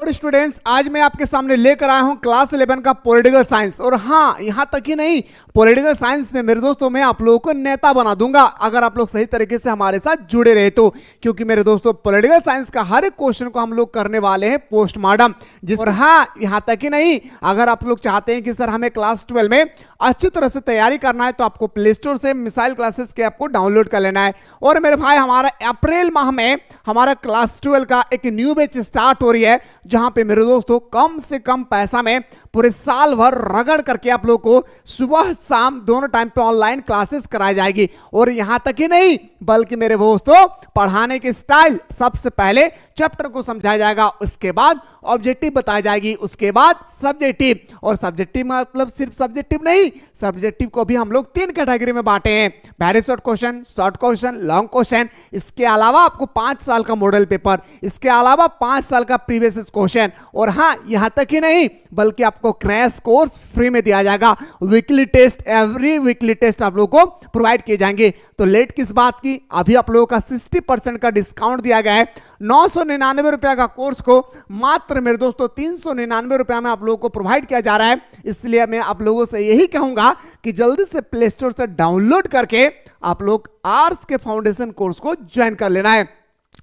और स्टूडेंट्स, आज मैं आपके सामने लेकर आया हूं क्लास 11 का पॉलिटिकल साइंस। और हाँ, यहां तक ही नहीं, पॉलिटिकल साइंस में मेरे दोस्तों मैं आप लोगों को नेता बना दूंगा अगर आप लोग सही तरीके से हमारे साथ जुड़े रहे तो। क्योंकि मेरे दोस्तों, पॉलिटिकल साइंस का हर एक क्वेश्चन को हम लोग करने वाले हैं पोस्टमार्टम। और हाँ, यहां तक ही नहीं, अगर आप लोग चाहते हैं कि सर हमें क्लास 12 में अच्छी तरह से तैयारी करना है तो आपको प्ले स्टोर से मिसाइल क्लासेस के ऐप को डाउनलोड कर लेना है। और मेरे भाई, हमारा अप्रैल माह में हमारा क्लास 12 का एक न्यू बैच स्टार्ट हो रही है, जहां पे मेरे दोस्तों कम से कम पैसा में पूरे साल भर रगड़ करके आप लोग को सुबह शाम दोनों टाइम पे ऑनलाइन क्लासेस कराई जाएगी। और यहां तक ही नहीं, बल्कि मेरे दोस्तों पढ़ाने के स्टाइल, सबसे पहले चैप्टर को समझाया जाएगा, उसके बाद ऑब्जेक्टिव बताई जाएगी, उसके बाद सब्जेक्टिव। और सब्जेक्टिव मतलब सिर्फ सब्जेक्टिव नहीं, सब्जेक्टिव को भी हम लोग 3 कैटेगरी में बांटे हैं, very short question, short question, long question. इसके अलावा आपको 5 साल का मॉडल पेपर, इसके अलावा 5 साल का प्रीवियस क्वेश्चन। और हाँ, यहां तक ही नहीं, बल्कि आपको क्रैश कोर्स फ्री में दिया जाएगा। Weekly test, every weekly test आप लोगों को प्रोवाइड किए जाएंगे। तो लेट किस बात की, अभी आप लोगों का 60% का डिस्काउंट दिया गया है। 999 रुपया का कोर्स को मात्र मेरे दोस्तों 399 रुपया में आप लोगों को प्रोवाइड किया जा रहा है। इसलिए मैं आप लोगों से यही कहूंगा कि जल्दी से प्ले स्टोर से डाउनलोड करके आप लोग आर्ट्स के फाउंडेशन कोर्स को ज्वाइन कर लेना है।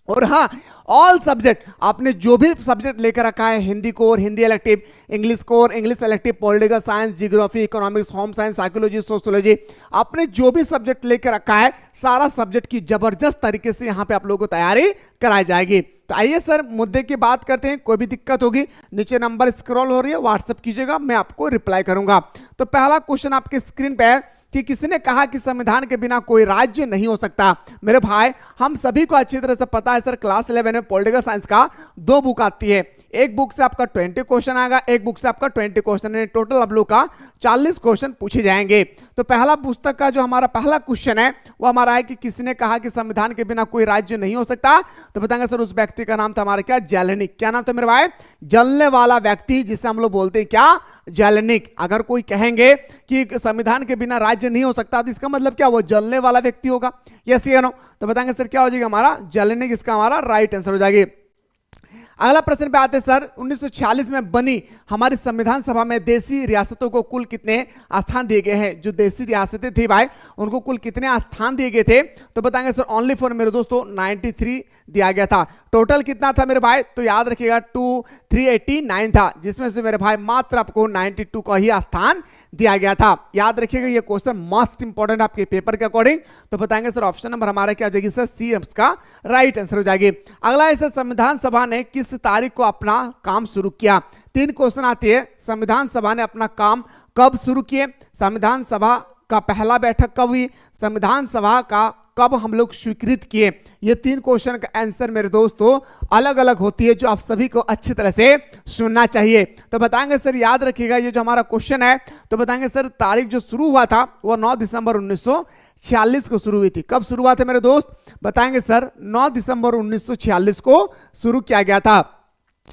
और हाँ, ऑल सब्जेक्ट, आपने जो भी सब्जेक्ट लेकर रखा है, Hindi core, Hindi elective, English core, English elective, political science, geography, economics, home science, psychology, sociology, आपने जो भी सब्जेक्ट लेकर रखा है, सारा सब्जेक्ट की जबरदस्त तरीके से यहाँ पे आप लोगों को तैयारी कराई जाएगी। तो आइए सर मुद्दे की बात करते हैं। कोई भी दिक्कत होगी, नीचे नंबर स्क्रॉल हो रही है, व्हाट्सएप कीजिएगा, मैं आपको रिप्लाई करूंगा। तो पहला क्वेश्चन आपके स्क्रीन पे है कि किसने कहा कि संविधान के बिना कोई राज्य नहीं हो सकता। मेरे भाई, हम सभी को अच्छी तरह से पता है सर, क्लास 11 में पॉलिटिकल साइंस का 2 बुक आती है। एक बुक से आपका 20 क्वेश्चन आएगा, एक बुक से आपका 20 क्वेश्चन है। टोटल आप लोग का 40 क्वेश्चन पूछे जाएंगे। तो पहला पुस्तक का जो हमारा पहला क्वेश्चन है वो हमारा है कि किसने कहा कि संविधान के बिना कोई राज्य नहीं हो सकता। तो बताएंगे सर, उस व्यक्ति का नाम था हमारा क्या, जेलेनिक। क्या नाम था मेरे भाई, जलने वाला व्यक्ति, जिसे हम लोग बोलते हैं क्या, जेलेनिक। अगर कोई कहेंगे कि संविधान के बिना राज्य नहीं हो सकता, तो इसका मतलब क्या, वो जलने वाला व्यक्ति होगा। यस या नो? तो बताएंगे सर क्या हो जाएगा हमारा, जेलेनिक इसका हमारा राइट आंसर हो जाएगी। अगला प्रश्न पे आते हैं सर, 1946 में बनी हमारी संविधान सभा में देशी रियासतों को कुल कितने स्थान दिए गए हैं। जो देशी रियासतें थी भाई, उनको कुल कितने स्थान दिए गए थे। तो बताएंगे सर, ओनली फॉर मेरे दोस्तों 93 दिया गया था। टोटल कितना था मेरे भाई, तो याद रखिएगा 389 था, जिसमें से मेरे भाई मात्र आपको 92 का ही स्थान दिया गया था। याद रखिएगा, ये क्वेश्चन मोस्ट इंपॉर्टेंट आपके पेपर के अकॉर्डिंग। तो बताएंगे सर, ऑप्शन नंबर हमारा क्या हो जाएगी सर, सी इसका राइट आंसर हो जाएगी। अगला है सर, संविधान सभा ने किस तारीख को अपना काम शुरू किया। 3 क्वेश्चन आती है, संविधान सभा ने अपना काम कब शुरू किए, संविधान सभा का पहला बैठक कब हुई, संविधान सभा का कब हम लोग स्वीकृत किए। ये 3 क्वेश्चन का आंसर मेरे दोस्तों अलग अलग होती है, जो आप सभी को अच्छी तरह से सुनना चाहिए। तो बताएंगे सर, याद रखिएगा ये जो हमारा क्वेश्चन है, तो बताएंगे सर तारीख जो शुरू हुआ था वो 9 दिसंबर 1946 को शुरू हुई थी। कब शुरू हुआ था मेरे दोस्त, बताएंगे सर 9 दिसंबर 1946 को शुरू किया गया था।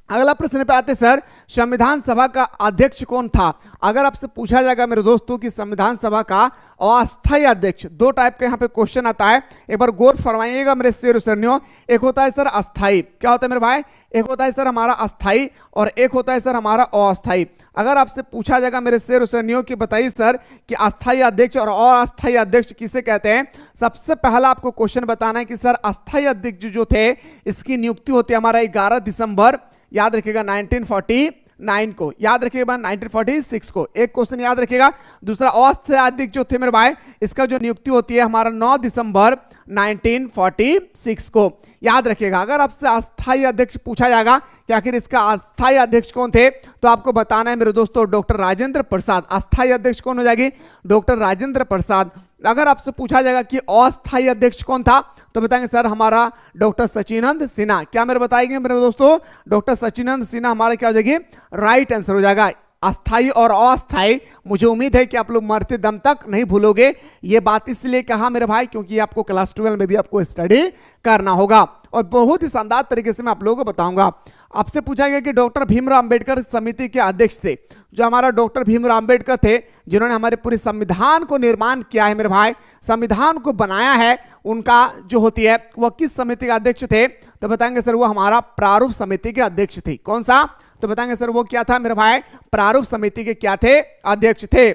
अगला प्रश्न पे आते सर, संविधान सभा का अध्यक्ष कौन था। अगर आपसे पूछा जाएगा मेरे दोस्तों कि संविधान सभा का अस्थायी अध्यक्ष, 2 टाइप का यहाँ पे क्वेश्चन आता है, एक बार गौर फरमाइएगा मेरे शेर सरनियों। एक होता है सर अस्थायी, क्या होता है मेरे भाई, एक होता है सर हमारा अस्थायी और एक होता है सर हमारा अस्थायी। अगर आपसे पूछा जाएगा मेरे शेर सरनियों कि बताइए सर कि अस्थायी अध्यक्ष और अस्थायी अध्यक्ष किसे कहते हैं, सबसे पहला आपको क्वेश्चन बताना है कि सर अस्थायी अध्यक्ष जो थे, इसकी नियुक्ति होती है हमारा 11 दिसंबर, याद रखिएगा 1949 को, याद रखिएगा 1946 को। एक क्वेश्चन याद रखिएगा। दूसरा अस्थायी अध्यक्ष जो थे मेरे भाई, इसका जो नियुक्ति होती है हमारा 9 दिसंबर 1946 को, याद रखिएगा। अगर आपसे अस्थायी अध्यक्ष पूछा जाएगा कि आखिर इसका अस्थायी अध्यक्ष कौन थे, तो आपको बताना है मेरे दोस्तों डॉक्टर राजेंद्र प्रसाद। अस्थायी अध्यक्ष कौन हो जाएगी, डॉक्टर राजेंद्र प्रसाद। अगर आपसे पूछा जाएगा कि अस्थायी अध्यक्ष कौन था, तो बताएंगे सर हमारा डॉक्टर सचिनंद सिन्हा। क्या मेरे बताएंगे मेरे दोस्तों, डॉक्टर सचिनंद सिन्हा हमारा क्या हो जाएगी, राइट आंसर हो जाएगा। अस्थाई और अस्थाई, मुझे उम्मीद है कि आप लोग मरते दम तक नहीं भूलोगे। ये बात इसलिए कहा मेरे भाई क्योंकि आपको क्लास 12 में भी आपको स्टडी करना होगा और बहुत ही शानदार तरीके से मैं आप लोगों को बताऊंगा। आपसे पूछा गया कि डॉक्टर भीमराव अंबेडकर समिति के अध्यक्ष थे। जो हमारा डॉक्टर भीमराव अंबेडकर थे, जिन्होंने हमारे पूरे संविधान को निर्माण किया है मेरे भाई, संविधान को बनाया है, उनका जो होती है वह किस समिति के अध्यक्ष थे, तो बताएंगे सर वो हमारा प्रारूप समिति के अध्यक्ष थे। कौन सा? तो बताएंगे सर वो क्या था मेरे भाई? प्रारूप समिति के क्या थे? अध्यक्ष थे।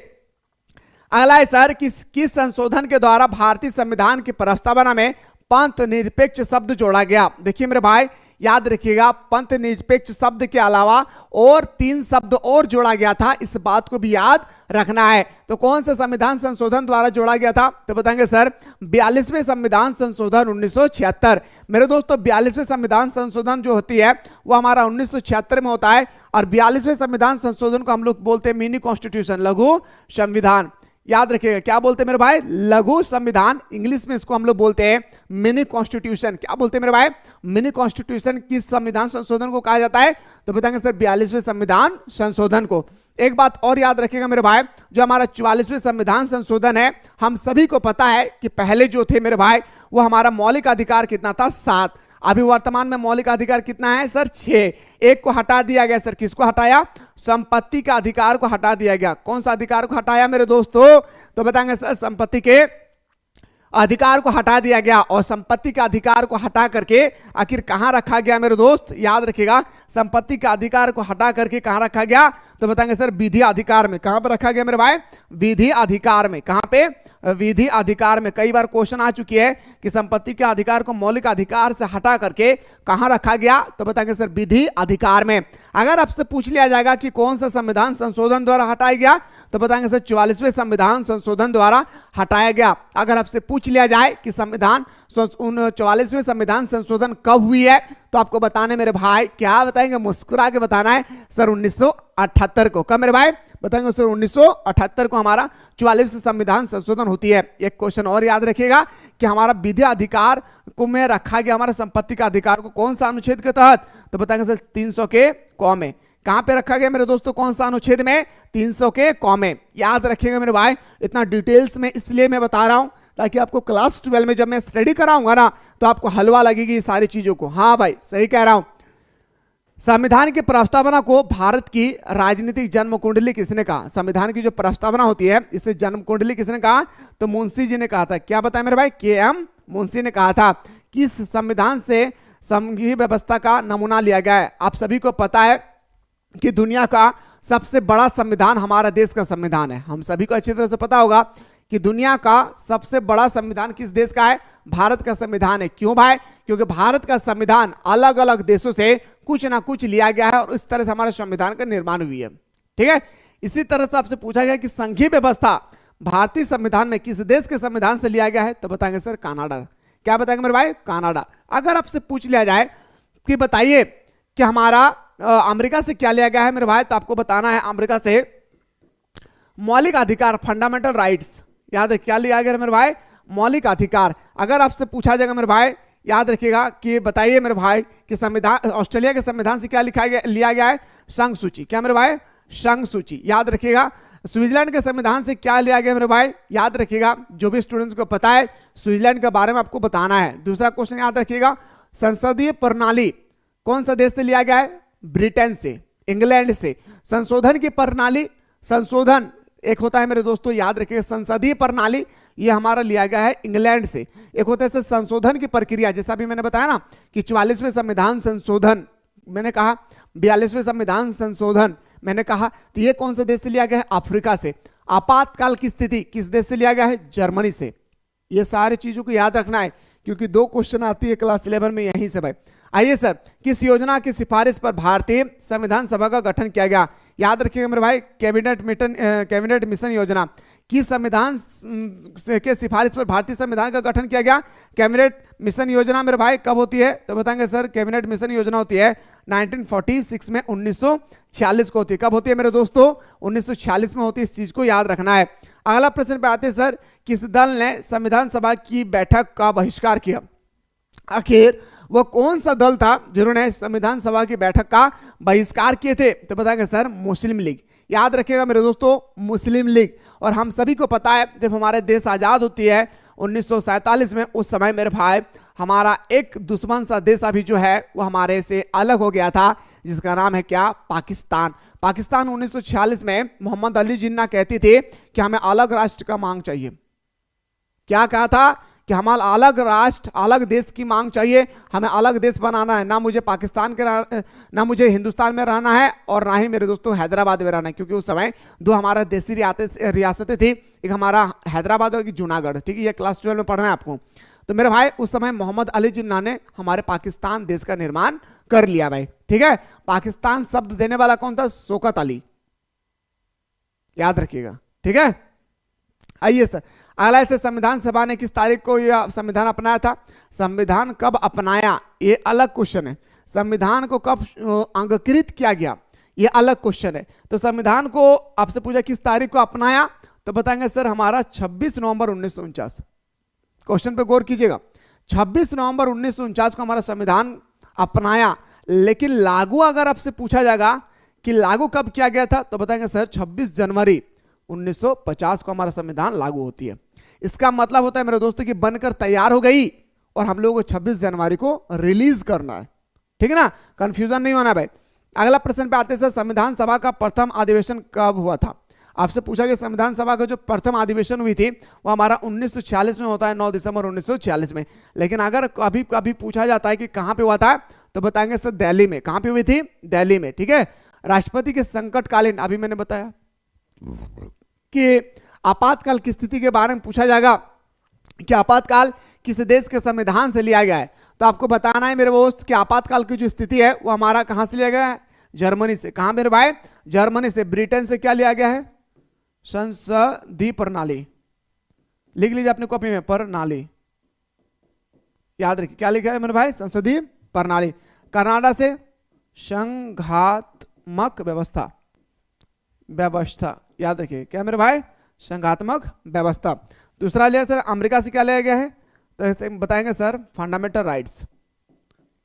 अगला है सर किस संशोधन के द्वारा भारतीय संविधान की प्रस्तावना में पंथ निरपेक्ष शब्द जोड़ा गया? देखिए मेरे भाई याद रखिएगा, पंथ निरपेक्ष शब्द के अलावा और 3 शब्द और जोड़ा गया था, इस बात को भी याद रखना है। तो कौन सा संविधान संशोधन द्वारा जोड़ा गया था? तो बताएंगे सर 42वें संविधान संशोधन 1976। मेरे दोस्तों 42वें संविधान संशोधन जो होती है वो हमारा 1976 में होता है, और 42वें संविधान संशोधन को हम लोग बोलते हैं मिनी कॉन्स्टिट्यूशन, लघु संविधान। याद रखिएगा, क्या बोलते हैं मेरे भाई? लघु संविधान। इंग्लिश में इसको हम लोग बोलते हैं मिनी कॉन्स्टिट्यूशन। क्या बोलते हैं मेरे भाई? Mini constitution. किस संविधान संशोधन को कहा जाता है? तो बताएंगे सर 42वें संविधान संशोधन को। एक बात और याद रखिएगा मेरे भाई, जो हमारा 44वें संविधान संशोधन है, हम सभी को पता है कि पहले जो थे मेरे भाई वो हमारा मौलिक अधिकार कितना था? 7। अभी वर्तमान में मौलिक अधिकार कितना है सर? 6। एक को हटा दिया गया सर। किसको हटाया? संपत्ति का अधिकार को हटा दिया गया। कौन सा अधिकार को हटाया मेरे दोस्तों? तो बताएंगे सर संपत्ति के अधिकार को हटा दिया गया। और संपत्ति का अधिकार को हटा करके आखिर कहां रखा गया मेरे दोस्त? याद रखिएगा, संपत्ति का अधिकार को हटा करके कहां रखा गया? तो बताएंगे सर विधि अधिकार में। कहां पर रखा गया मेरे भाई? विधि अधिकार में। कहां पे? विधि अधिकार में। कई बार क्वेश्चन आ चुकी है कि संपत्ति के अधिकार को मौलिक अधिकार से हटा करके कहां रखा गया? तो बताएंगे सर विधि अधिकार में। अगर आपसे पूछ लिया जाएगा कि कौन सा संविधान संशोधन द्वारा हटाया गया, तो बताएंगे सर 44वें संविधान संशोधन द्वारा हटाया गया। अगर आपसे पूछ लिया जाए कि संविधान 44वें संविधान संशोधन कब हुई है, तो आपको बताने मेरे भाई क्या बताएंगे? मुस्कुरा के बताना है सर 1978 को। कब मेरे भाई? बताएंगे सर 1978 को हमारा 44वें संविधान संशोधन होती है। एक क्वेश्चन और याद रखिएगा कि हमारा विधि अधिकार को में रखा गया हमारा संपत्ति का अधिकार को कौन सा अनुच्छेद के तहत? तो बताएंगे सर 300 के क में। कहां पे रखा गया मेरे दोस्तों? कौन सा अनुच्छेद में? 300 के क में। याद रखिएगा मेरे भाई, इतना डिटेल्स में इसलिए मैं बता रहा हूं ताकि आपको क्लास 12 में जब मैं स्टडी कराऊंगा ना तो आपको हलवा लगेगी सारी चीजों को। हाँ भाई सही कह रहा हूं। संविधान की प्रस्तावना को भारत की राजनीतिक जन्म कुंडली किसने कहा? संविधान की जो प्रस्तावना होती है इसे जन्म कुंडली किसने कहा? तो मुंशी जी ने कहा था। क्या बताया मेरे भाई? के.एम. मुंशी ने कहा था। किस संविधान से संघीय व्यवस्था का नमूना लिया गया है? आप सभी को पता है कि दुनिया का सबसे बड़ा संविधान हमारा देश का संविधान है। हम सभी को अच्छी तरह से पता होगा कि दुनिया का सबसे बड़ा संविधान किस देश का है? भारत का संविधान है। क्यों भाई? क्योंकि भारत का संविधान अलग अलग देशों से कुछ ना कुछ लिया गया है और इस तरह से हमारे संविधान का निर्माण हुई है। ठीक है, इसी तरह से आपसे पूछा गया कि संघीय व्यवस्था भारतीय संविधान में किस देश के संविधान से लिया गया है? तो बताएंगे सर कनाडा। क्या बताएंगे मेरे भाई? कनाडा। अगर आपसे पूछ लिया जाए कि बताइए कि हमारा अमेरिका से क्या लिया गया है मेरे भाई, तो आपको बताना है अमेरिका से मौलिक अधिकार, फंडामेंटल राइट्स। याद है क्या लिया गया मेरे भाई? मौलिक अधिकार। अगर आपसे पूछा जाएगा मेरे भाई, याद रखिएगा कि बताइए मेरे भाई कि संविधान ऑस्ट्रेलिया के संविधान से क्या लिया गया है? संघ सूची। क्या मेरे भाई? संघ सूची। याद रखिएगा। स्विट्जरलैंड के संविधान से क्या लिया गया मेरे भाई? याद रखिएगा, जो भी स्टूडेंट्स को पता है स्विट्जरलैंड के बारे में आपको बताना है। दूसरा क्वेश्चन याद रखिएगा, संसदीय प्रणाली कौन सा देश से लिया गया है? ब्रिटेन से, इंग्लैंड से। संशोधन की प्रणाली, संशोधन एक होता है मेरे दोस्तों, याद रखिएगा संसदीय प्रणाली, ये हमारा लिया गया है इंग्लैंड से। एक होता है संशोधन की प्रक्रिया, जैसा भी मैंने बताया ना कि 44वें संविधान संशोधन मैंने कहा, 42वें संविधान संशोधन मैंने कहा, तो ये कौन से देश से लिया गया है? अफ्रीका से। आपातकाल की स्थिति किस देश से लिया गया है? जर्मनी से। ये सारी चीजों को याद रखना है क्योंकि 2 क्वेश्चन आती है क्लास 11 में यहीं से भाई। आइए सर, किस योजना की सिफारिश पर भारतीय संविधान सभा का गठन किया गया? याद रखिएगा मेरे भाई, कैबिनेट मिशन योजना। किस संविधान के सिफारिश पर भारतीय संविधान का गठन किया गया? कैबिनेट मिशन योजना मेरे भाई कब होती है? तो बताएंगे सर कैबिनेट मिशन योजना होती है 1946 में, 1946 को होती है। कब होती है मेरे दोस्तों? 1946 में होती है। इस चीज को याद रखना है। अगला प्रश्न पे आते हैं सर, किस दल ने संविधान सभा की बैठक का बहिष्कार किया? आखिर वो कौन सा दल था जिन्होंने संविधान सभा की बैठक का बहिष्कार किए थे? तो बताएंगे सर मुस्लिम लीग। याद रखिएगा मेरे दोस्तों, मुस्लिम लीग। और हम सभी को पता है जब हमारे देश आजाद होती है 1947 में, उस समय मेरे भाई हमारा एक दुश्मन सा देश अभी जो है वो हमारे से अलग हो गया था, जिसका नाम है क्या? पाकिस्तान। पाकिस्तान 1946 में मोहम्मद अली जिन्ना कहती थी कि हमें अलग राष्ट्र का मांग चाहिए। क्या कहा था? कि कि हमें अलग राष्ट्र अलग देश की मांग चाहिए, हमें अलग देश बनाना है, ना मुझे पाकिस्तान के ना मुझे हिंदुस्तान में रहना है और ना ही मेरे दोस्तों हैदराबाद में रहना है, क्योंकि उस समय दो हमारा देसी रियासतें थी, एक हमारा हैदराबाद और एक जूनागढ़। ठीक है, ये क्लास 12 में पढ़ना है आपको। तो मेरे भाई उस समय मोहम्मद अली जिन्ना ने हमारे पाकिस्तान देश का निर्माण कर लिया भाई। ठीक है, पाकिस्तान शब्द देने वाला कौन था? शौकत अली, याद रखिएगा। ठीक है, आइए सर अगला से संविधान सभा ने किस तारीख को यह संविधान अपनाया था? संविधान कब अपनाया ये अलग क्वेश्चन है, संविधान को कब अंगीकृत किया गया ये अलग क्वेश्चन है। तो संविधान को आपसे पूछा किस तारीख को अपनाया, तो बताएंगे सर हमारा 26 नवंबर 1949। क्वेश्चन पे गौर कीजिएगा, 26 नवंबर 1949 को हमारा संविधान अपनाया, लेकिन लागू अगर आपसे पूछा जाएगा कि लागू कब किया गया था, तो बताएंगे सर 26 जनवरी 1950 को हमारा संविधान लागू होती है। इसका मतलब होता है मेरे दोस्तों कि बनकर तैयार हो गई और हम लोगों को 26 जनवरी को रिलीज करना है। ठीक है ना, कंफ्यूजन नहीं होना भाई। अगला प्रश्न पे आते हैं सर, संविधान सभा का प्रथम अधिवेशन कब हुआ था? आपसे पूछा गया संविधान सभा का जो प्रथम अधिवेशन हुई थी वो हमारा 1946 में होता है, 9 दिसंबर 1946 में। लेकिन अगर कभी कभी पूछा जाता है कि कहां पे हुआ था, तो बताएंगे सर दिल्ली में। कहां पे हुई थी? दिल्ली में। ठीक है, राष्ट्रपति के संकटकालीन, अभी मैंने बताया कि आपातकाल की स्थिति के बारे में पूछा जाएगा कि आपातकाल किस देश के संविधान से लिया गया है, तो आपको बताना है मेरे दोस्त कि आपातकाल की जो स्थिति है वो हमारा कहां से लिया गया है? जर्मनी से। कहां मेरे भाई? जर्मनी से। ब्रिटेन से क्या लिया गया है? संसदीय प्रणाली। लिख लीजिए अपने कॉपी में, प्रणाली याद रखिए। क्या लिखा है मेरे भाई? संसदीय प्रणाली। कनाडा से संघात्मक व्यवस्था, व्यवस्था याद रखिए। क्या मेरे भाई? संघात्मक व्यवस्था। दूसरा लिया सर अमेरिका से, क्या लिया गया है? तो बताएंगे सर फंडामेंटल राइट्स।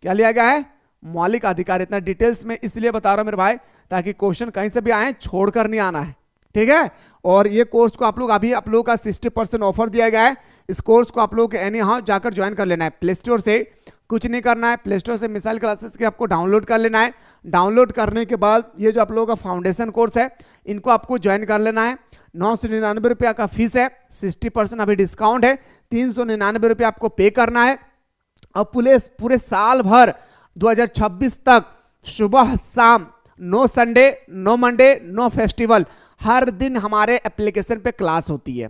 क्या लिया गया है? मौलिक अधिकार। इतना डिटेल्स में इसलिए बता रहा हूं मेरे भाई ताकि क्वेश्चन कहीं से भी आए छोड़कर नहीं आना है। ठीक है, और ये कोर्स को आप लोग अभी आप लोगों का 60% ऑफर दिया गया है। इस कोर्स को आप लोग एनी हाउ जाकर ज्वाइन कर लेना है। प्ले स्टोर से कुछ नहीं करना है, प्ले स्टोर से मिसाइल क्लासेस के आपको डाउनलोड कर लेना है। डाउनलोड करने के बाद ये जो आप लोगों का फाउंडेशन कोर्स है इनको आपको ज्वाइन कर लेना है। 999 रुपया का फीस है, 60% अभी डिस्काउंट है, 399 रुपया आपको पे करना है। और पूरे साल भर 2026 तक सुबह शाम, no Sunday, no Monday, no festival, हर दिन हमारे एप्लीकेशन पे क्लास होती है।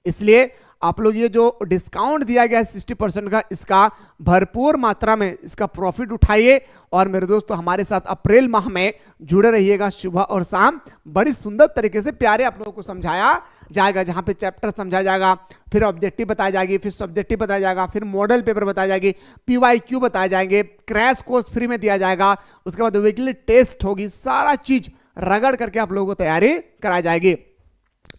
इसलिए आप लोग ये जो डिस्काउंट दिया गया है 60% का, इसका भरपूर मात्रा में इसका प्रॉफिट उठाइए। और मेरे दोस्तों हमारे साथ अप्रैल माह में जुड़े रहिएगा, सुबह और शाम बड़ी सुंदर तरीके से प्यारे आप लोगों को समझाया जाएगा, जहां पे चैप्टर समझाया जाएगा, फिर ऑब्जेक्टिव बताई जाएगी, फिर सब्जेक्टिव बताया जाएगा, फिर मॉडल पेपर बताई जाएगी, PYQ बताए जाएंगे, क्रैश कोर्स फ्री में दिया जाएगा, उसके बाद वीकली टेस्ट होगी, सारा चीज रगड़ करके आप लोगों को तैयारी कराई जाएगी।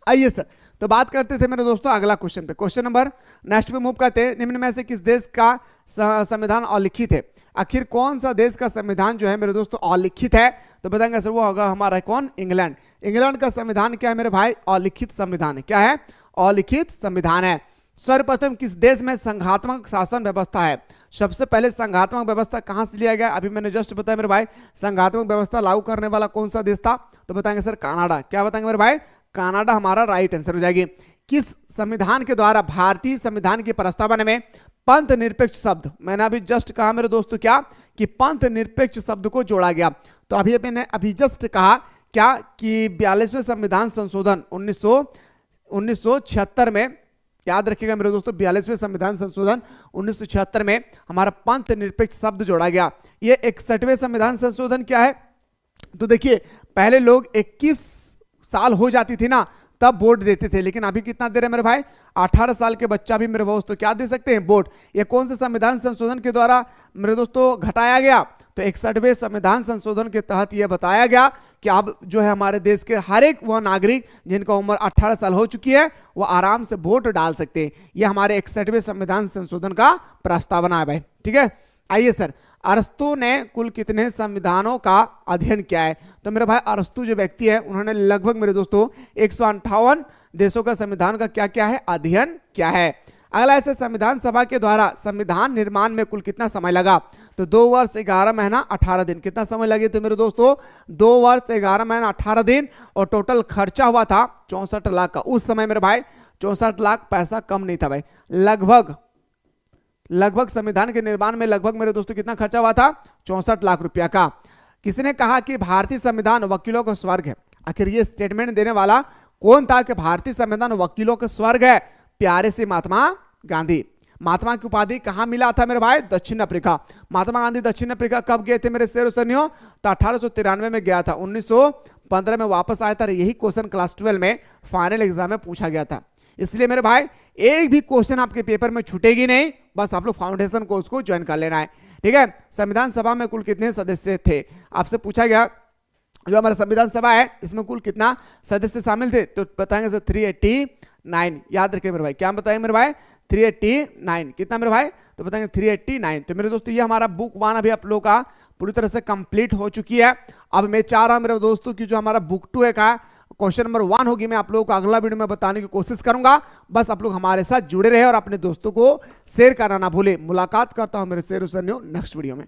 आइए सर, तो बात करते थे मेरे दोस्तों अगला क्वेश्चन पे। क्वेश्चन नंबर नेक्स्ट पे मूव करते हैं। निम्न में से किस देश का संविधान अलिखित है? आखिर कौन सा देश का संविधान जो है मेरे दोस्तों अलिखित है? तो बताएंगे सर वो होगा हमारा कौन? इंग्लैंड। इंग्लैंड का संविधान क्या है मेरे भाई? अलिखित संविधान है। क्या है? अलिखित संविधान है। सर्वप्रथम किस देश में संघात्मक शासन व्यवस्था है? सबसे पहले संघात्मक व्यवस्था कहां से लिया गया? अभी मैंने जस्ट बताया मेरे भाई, संघात्मक व्यवस्था लागू करने वाला कौन सा देश था? तो बताएंगे सर कनाडा। क्या बताएंगे मेरे भाई? कनाडा हमारा राइट आंसर हो जाएगी। किस संविधान के द्वारा भारतीय संविधान की प्रस्तावना में पंथ निरपेक्ष शब्द, मैंने अभी जस्ट कहा मेरे दोस्तों क्या कि पंथ निरपेक्ष शब्द को जोड़ा गया। तो अभी मैंने अभी जस्ट कहा क्या कि 42वें संविधान संशोधन 1976 में, याद रखिएगा मेरे दोस्तों, 42वें संविधान संशोधन 1976 में हमारा पंथ निरपेक्ष शब्द जोड़ा गया। ये 61वें संविधान संशोधन क्या है? तो देखिए पहले लोग 21 साल हो जाती थी ना तब वोट देते थे, लेकिन अभी कितना दे रहे हैं मेरे भाई? 18 साल के बच्चा भी मेरे दोस्तों क्या दे सकते हैं? वोट। ये कौन से संविधान संशोधन के द्वारा मेरे दोस्तों घटाया गया? तो 61वें संविधान संशोधन के तहत यह बताया गया कि अब जो है हमारे देश के हर एक वह नागरिक जिनका उम्र 18 साल हो चुकी है वो आराम से वोट डाल सकते हैं। यह हमारे 61वें संविधान संशोधन का प्रस्तावना है भाई। ठीक है, आइए सर, अरस्तु ने कुल कितने संविधानों का अध्ययन किया है? तो मेरे भाई अरस्तु जो व्यक्ति है उन्होंने लगभग मेरे दोस्तों 158 देशों का संविधान का क्या क्या है? अध्ययन किया है। अगला ऐसे संविधान सभा के द्वारा संविधान निर्माण में कुल कितना समय लगा? तो 2 वर्ष 11 महीना 18 दिन। कितना समय लगे तो मेरे दोस्तों? 2 वर्ष 11 महीना 18 दिन। और टोटल खर्चा हुआ था 64 लाख का। उस समय मेरे भाई 64 लाख पैसा कम नहीं था भाई, लगभग लगभग संविधान के निर्माण में लगभग मेरे दोस्तों कितना खर्चा हुआ था? 64 लाख रुपया का। किसी ने कहा कि भारतीय संविधान वकीलों का स्वर्ग है। आखिर ये स्टेटमेंट देने वाला कौन था कि भारतीय संविधान वकीलों का स्वर्ग है? प्यारे से महात्मा गांधी। महात्मा की उपाधि कहां मिला था मेरे भाई? दक्षिण अफ्रीका। महात्मा गांधी दक्षिण अफ्रीका कब गए थे मेरे शेर सैनियों? तो 1893 में गया था, 1915 में वापस आया था। यही क्वेश्चन क्लास 12 में फाइनल एग्जाम में पूछा गया था। इसलिए मेरे भाई एक भी क्वेश्चन आपके पेपर में छूटेगी नहीं, बस आप लोग फाउंडेशन कोर्स को ज्वाइन कर लेना है, ठीक है। संविधान सभा में कुल कितने सदस्य थे? आपसे पूछा गया जो हमारा संविधान सभा है इसमें कुल कितना सदस्य शामिल थे? तो बताएंगे सर 389। याद रखिए मेरे भाई, क्या बताएंगे मेरे भाई? 389। कितना मेरे भाई? तो बताएंगे 389। तो मेरे दोस्तों ये हमारा बुक 1 अभी आप लोगों का पूरी तरह से कंप्लीट हो चुकी है। अब मैं चाह रहा हूं मेरे दोस्तों की जो हमारा बुक 2 है का क्वेश्चन नंबर 1 होगी, मैं आप लोगों को अगला वीडियो में बताने की कोशिश करूंगा। बस आप लोग हमारे साथ जुड़े रहे और अपने दोस्तों को शेयर करना ना भूले। मुलाकात करता हूं मेरे शेर नेक्स्ट वीडियो में।